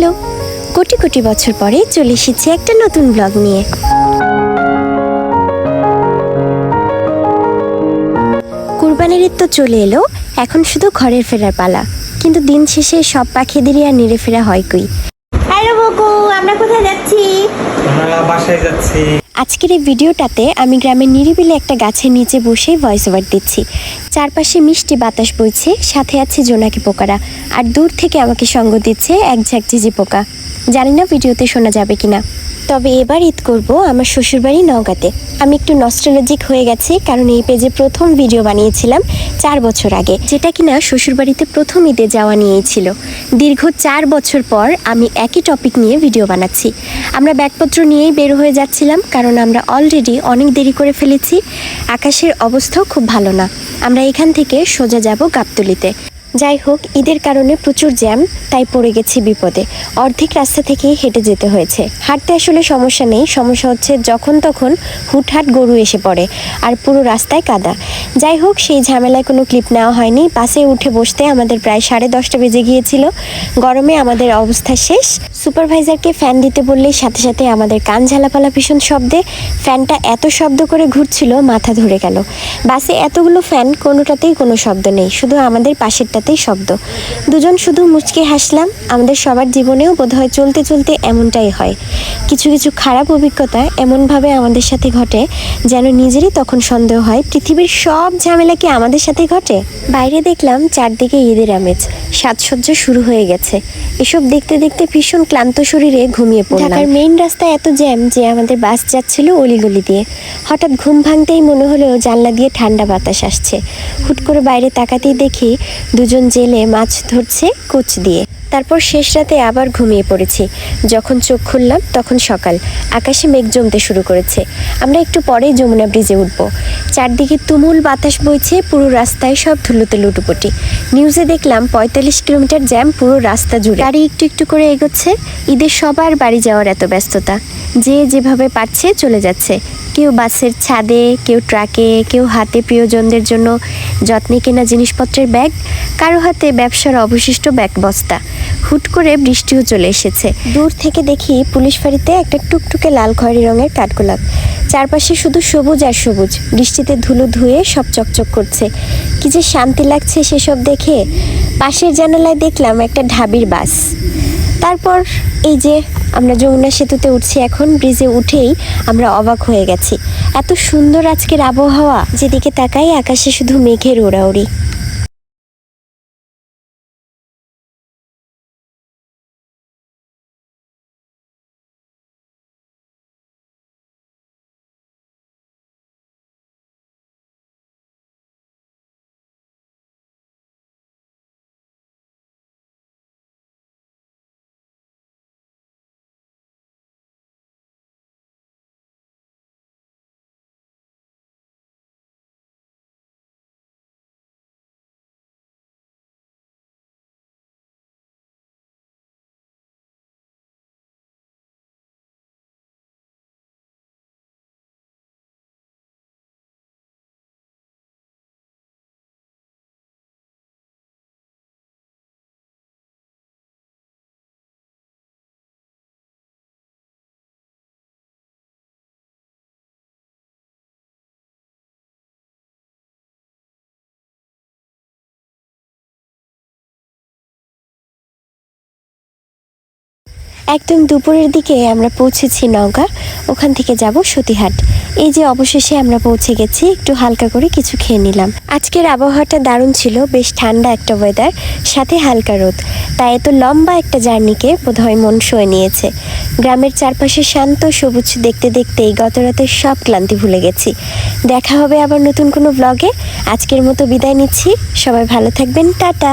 Hello, crore crore বছর পরে চলে এসেছি একটা নতুন ব্লগ নিয়ে। কুরবানির ঈদ তো চলে এলো, এখন শুধু ঘরের ফেরার পালা। কিন্তু দিন শেষে সব পাখিদেরই আর নেড়ে ফেরা হয় কই। হ্যালো বকু, আমরা কোথায় যাচ্ছি? আমরা বাসায় যাচ্ছি। আজকের এই ভিডিওটাতে আমি গ্রামের নিরিবিলি একটা গাছের নিচে বসে ভয়েস ওভার দিচ্ছি। চারপাশে মিষ্টি বাতাস বইছে, সাথে আছে জোনাকি পোকারা, আর দূর থেকে আমাকে সঙ্গ দিচ্ছে এক ঝাঁক ঝিঝি পোকা। জানি না ভিডিওতে শোনা যাবে কিনা। তবে এবার ঈদ করব আমার শ্বশুরবাড়ি নওগাঁতে। আমি একটু নস্টালজিক হয়ে গেছি, কারণ এই পেজে প্রথম ভিডিও বানিয়েছিলাম 4 বছর আগে, যেটা কিনা শ্বশুরবাড়িতে প্রথম ঈদে যাওয়া নিয়েই ছিল। দীর্ঘ 4 বছর পর আমি একই টপিক নিয়ে ভিডিও বানাচ্ছি। আমরা ব্যাগপত্র নিয়েই বের হয়ে যাচ্ছিলাম, কারণ আমরা অলরেডি অনেক দেরি করে ফেলেছি। আকাশের অবস্থাও খুব ভালো না। আমরা এখান থেকে সোজা যাব গাবতলীতে। যাই হোক, ঈদের কারণে প্রচুর জ্যাম, তাই পড়ে গেছি বিপদে। অর্ধেক রাস্তা থেকেই হেঁটে যেতে হয়েছে। হাঁটতে আসলে সমস্যা নেই, সমস্যা হচ্ছে যখন তখন হুটহাট গরু এসে পড়ে আর পুরো রাস্তায় কাদা। যাই হোক, সেই ঝামেলায় কোনো ক্লিপ নেওয়া হয়নি। বাসে উঠে বসতে আমাদের প্রায় 10:30 বেজে গিয়েছিল। গরমে আমাদের অবস্থা শেষ। সুপারভাইজারকে ফ্যান দিতে বললেই সাথে সাথে আমাদের কান ঝালাপালা ভীষণ শব্দে। ফ্যানটা এত শব্দ করে ঘুরছিল, মাথা ধরে গেল। বাসে এতগুলো ফ্যান, কোনোটাতেই কোনো শব্দ নেই, শুধু আমাদের পাশেরটাতেই শব্দ। দুজন শুধু মুচকে হাসলাম। আমাদের সবার জীবনেও বোধহয় চলতে চলতে এমনটাই হয়। কিছু কিছু খারাপ অভিজ্ঞতা এমনভাবে আমাদের সাথে ঘটে, যেন নিজেরই তখন সন্দেহ হয় পৃথিবীর সব ঝামেলা কি আমাদের সাথে ঘটে। বাইরে দেখলাম চারদিকে ঈদের আমেজ, সাজসজ্জা শুরু হয়ে গেছে। এসব দেখতে দেখতে ভীষণ ক্লান্ত শরীরে ঘুমিয়ে পড়লাম। ঢাকার মেইন রাস্তায় এত জ্যাম যে আমাদের বাস যাচ্ছিল অলিগলি দিয়ে। হঠাৎ ঘুম ভাঙতেই মনে হলো জানলা দিয়ে ঠান্ডা বাতাস আসছে। হুট করে বাইরে তাকাতেই দেখি দুজন জেলে মাছ ধরছে কোচ দিয়ে। তারপর শেষ রাতে আবার ঘুমিয়ে পড়েছি। যখন চোখ খুললাম তখন সকাল। আকাশে মেঘ জমতে শুরু করেছে। আমরা একটু পরেই যমুনা ব্রিজে উঠবো। চারদিকে তুমুল বাতাস বইছে, পুরো রাস্তায় সব ধুলোতে লুটোপুটি। নিউজে দেখলাম 45 কিলোমিটার জ্যাম পুরো রাস্তা জুড়ে। গাড়ি একটু একটু করে এগোচ্ছে। ঈদের সবার বাড়ি যাওয়ার এত ব্যস্ততা, যে যেভাবে পারছে চলে যাচ্ছে। কেউ বাসের ছাদে, কেউ ট্রাকে, কেউ হাতে প্রিয়জনদের জন্য যত্নে কেনা জিনিসপত্রের ব্যাগ, কারো হাতে ব্যবসার অবশিষ্ট ব্যাগ বস্তা। হুট করে বৃষ্টিও চলে এসেছে। দূর থেকে দেখি পুলিশ ফাঁড়িতে একটা টুকটুকে লাল খয়েরি রঙের কাঠগোলাপ। চারপাশে শুধু সবুজ আর সবুজ। বৃষ্টিতে ধুলো ধুয়ে সব চকচক করছে। কি যে শান্তি লাগছে সেসব দেখে। পাশের জানালায় দেখলাম একটা ঢাবির বাস। তারপর এই যে আমরা যমুনা সেতুতে উঠছি। এখন ব্রিজে উঠেই আমরা অবাক হয়ে গেছি। এত সুন্দর আজকের আবহাওয়া, যেদিকে তাকাই আকাশে শুধু মেঘের ওড়াউড়ি। একদম দুপুরের দিকে আমরা পৌঁছেছি নওগাঁ। ওখান থেকে যাব সতীহাট। এই যে অবশেষে আমরা পৌঁছে গেছি। একটু হালকা করে কিছু খেয়ে নিলাম। আজকের আবহাওয়াটা দারুণ ছিল, বেশ ঠান্ডা একটা ওয়েদার, সাথে হালকা রোদ। তাই এত লম্বা একটা জার্নিকে বোধহয় মন সয়ে নিয়েছে। গ্রামের চারপাশে শান্ত সবুজ দেখতে দেখতেই গত রাতের সব ক্লান্তি ভুলে গেছি। দেখা হবে আবার নতুন কোনো ব্লগে। আজকের মতো বিদায় নিচ্ছি। সবাই ভালো থাকবেন, টাটা।